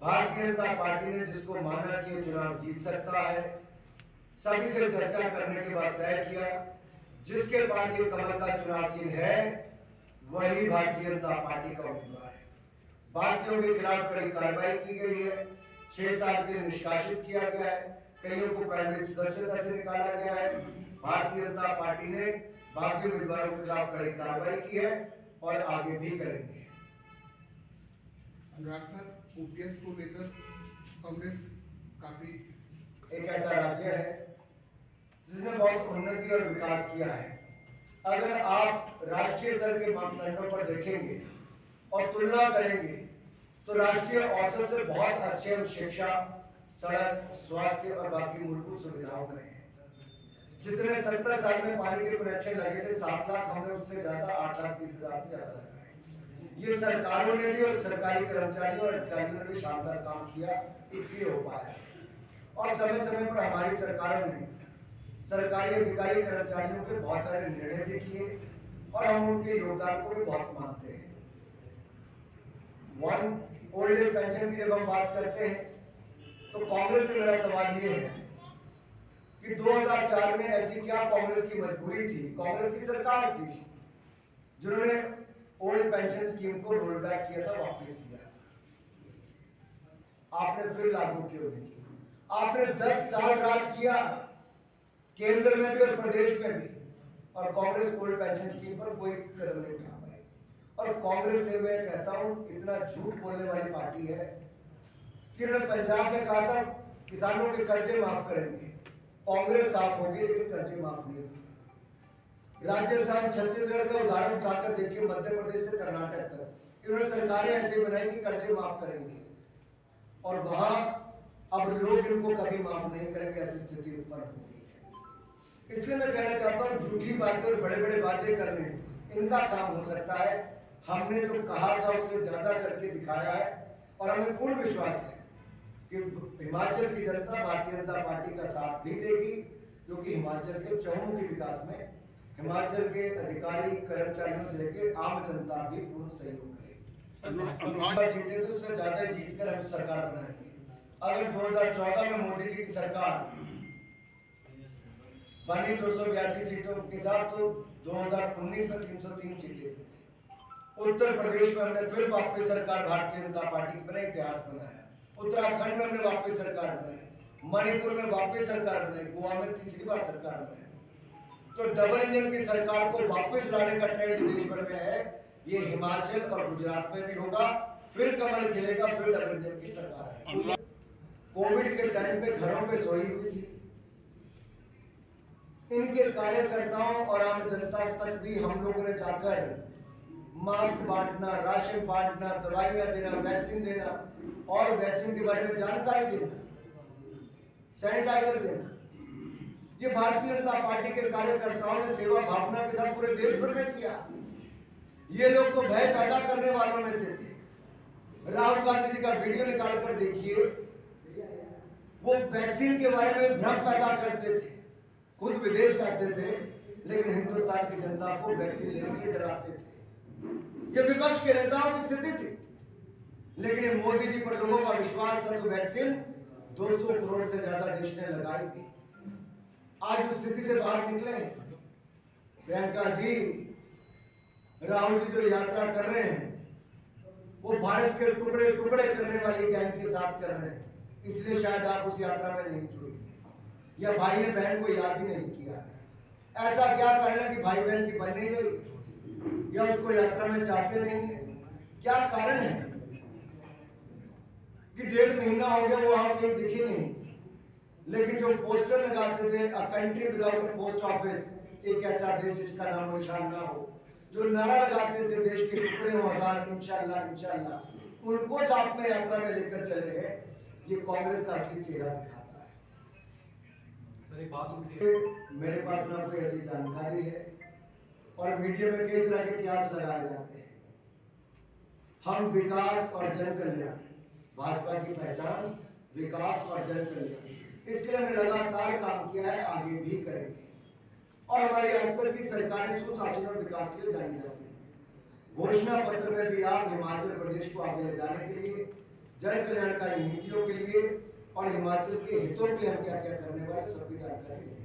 Bharatiya Janata party ने जिसको माना कि चुनाव जीत सकता है, सभी से चर्चा करने के बाद तय किया जिसके पास ये कमल का चुनाव चिन्ह है वही भारतीय जनता पार्टी का उम्मीदवार है। बाकियों के खिलाफ कड़ी कार्रवाई की गई है, 6 साल के लिए निष्कासित किया गया है, कईयों को प्राइमरी सदस्यता से निकाला गया है। भारतीय जनता पार्टी ने बाकी उम्मीदवारों के खिलाफ कड़ी कार्रवाई की है और आगे भी करेंगे। अनुराग सर, ओपीएस को लेकर कांग्रेस काफी एक ऐसा राज्य है जिसने बहुत उन्नति और विकास किया है। अगर आप राष्ट्रीय स्तर के मापदंडों पर देखेंगे और तुलना करेंगे तो राष्ट्रीय औसत से बहुत अच्छे हम शिक्षा, सड़क, स्वास्थ्य और बाकी मूलभूत सुविधाओं में हैं। जितने 70 साल में पानी के कनेक्शन लगे थे 7 लाख, हमने उससे ज्यादा 8,30,000 से ज्यादा लगाए। ये सरकारों ने भी और सरकारी कर्मचारियों और अधिकारियों ने भी शानदार काम किया, इसलिए हो पाया। और समय समय पर हमारी सरकारों ने सरकारी अधिकारी कर्मचारियों के बहुत सारे निर्णय भी किए और हम उनके योगदान को भी बहुत मानते हैं। वन ओल्ड एज पेंशन की जब हम बात करते हैं तो कांग्रेस से मेरा सवाल ये है कि 2004 में ऐसी क्या कांग्रेस की मजबूरी थी, कांग्रेस की सरकार थी जिन्होंने ओल्ड पेंशन स्कीम को रोल बैक किया था, वापस किया। आपने फिर लागू क्यों नहीं किया? आपने 10 साल राज किया, केंद्र में भी और प्रदेश में भी, और कांग्रेस ओल्ड पेंशन स्कीम पर कोई कदम नहीं उठा पाई। और कांग्रेस से मैं कहता हूं इतना झूठ बोलने वाली पार्टी है कि उन्होंने पंजाब में कहा था किसानों के कर्जे माफ करेंगे, कांग्रेस साफ होगी लेकिन कर्जे माफ नहीं होंगे। राजस्थान, छत्तीसगढ़ का उदाहरण उठाकर देखिए, मध्य प्रदेश से कर्नाटक तक इन्होंने सरकारें ऐसे बनाई कि कर्जे माफ करेंगे और वहां अब लोग इनको कभी माफ नहीं करेंगे, ऐसी स्थिति उत्पन्न हो गई है। इसलिए मैं कहना चाहता हूं झूठी बातें और बड़े बड़े बातें करने इनका काम हो सकता है, हमने जो कहा था उससे ज्यादा करके दिखाया है और हमें पूर्ण विश्वास है कि हिमाचल की जनता भारतीय जनता पार्टी का साथ भी देगी, क्योंकि हिमाचल के चहुमुखी विकास में हिमाचल के अधिकारी कर्मचारियों से लेकर आम जनता भी पूर्ण सहयोग करेगी। सीटें तो उससे ज्यादा जीत कर हम सरकार बनाएंगे। अगर 2014 में मोदी जी की सरकार बनी 282 सीटों के साथ, तो 2019 में 303 सीटें थी। उत्तर प्रदेश में हमने फिर वापस सरकार भारतीय जनता पार्टी की बनाई, इतिहास बनाया। उत्तराखंड में हमने वापस सरकार बनाई, मणिपुर में वापस सरकार बनाई, गोवा में तीसरी बार सरकार बनाई। तो डबल इंजन की सरकार को वापस लाने का ट्रेंड देश भर में है, ये हिमाचल और गुजरात में भी होगा। फिर कमल खिलेगा, फिर डबल इंजन की सरकार है। कोविड के टाइम पे घरों पे सोई हुई थी, इनके कार्यकर्ताओं और आम जनता तक भी हम लोगों ने जाकर मास्क बांटना, राशन बांटना, दवाइयां देना, वैक्सीन देना और वैक्सीन के बारे में जानकारी देना, सैनिटाइजर देना, ये भारतीय जनता पार्टी के कार्यकर्ताओं ने सेवा भावना के साथ पूरे देश भर में किया। ये लोग तो भय पैदा करने वालों में से थे। राहुल गांधी जी का वीडियो निकालकर देखिए, वो वैक्सीन के बारे में भ्रम पैदा करते थे, खुद विदेश जाते थे लेकिन हिंदुस्तान की जनता को वैक्सीन लेने के लिए डराते थे। ये विपक्ष के नेताओं की स्थिति थी, लेकिन मोदी जी पर लोगों का विश्वास था तो वैक्सीन 200 करोड़ से ज्यादा देश ने लगाई थी। आज उस स्थिति से बाहर निकले हैं। प्रियंका जी, राहुल जी जो यात्रा कर रहे हैं वो भारत के टुकड़े टुकड़े करने वाली गैंग के साथ कर रहे हैं, इसलिए शायद आप उस यात्रा में नहीं जुड़े या भाई ने बहन को याद ही नहीं किया। ऐसा क्या कारण है कि भाई बहन की बन नहीं रही या उसको यात्रा में चाहते नहीं है? क्या कारण है कि 1.5 महीना हो गया वो वहां कहीं दिखी नहीं, लेकिन जो पोस्टर लगाते थे a country without a post office, एक ऐसा देश जिसका नाम निशान ना हो, जो नारा लगाते थे देश के टुकड़े हो हजार इंशाल्लाह इंशाल्लाह, उनको साथ में यात्रा में लेकर चले गए। ये कांग्रेस का असली चेहरा दिखाता है। सर एक बात उठ रही है, मेरे पास ना कोई ऐसी जानकारी है और मीडिया में कई तरह के कियास लगाए जाते हैं। हम विकास और जन कल्याण, भाजपा की पहचान विकास और जन कल्याण, इसके लिए हमने लगातार काम किया है, आगे भी करेंगे। और हमारी आज तक की सरकारें सुशासन और विकास के लिए जानी जाती है। घोषणा पत्र में भी आप हिमाचल प्रदेश को आगे ले जाने के लिए जन कल्याणकारी नीतियों के लिए और हिमाचल के हितों के लिए हम क्या क्या करने वाले सबकी जानकारी देंगे।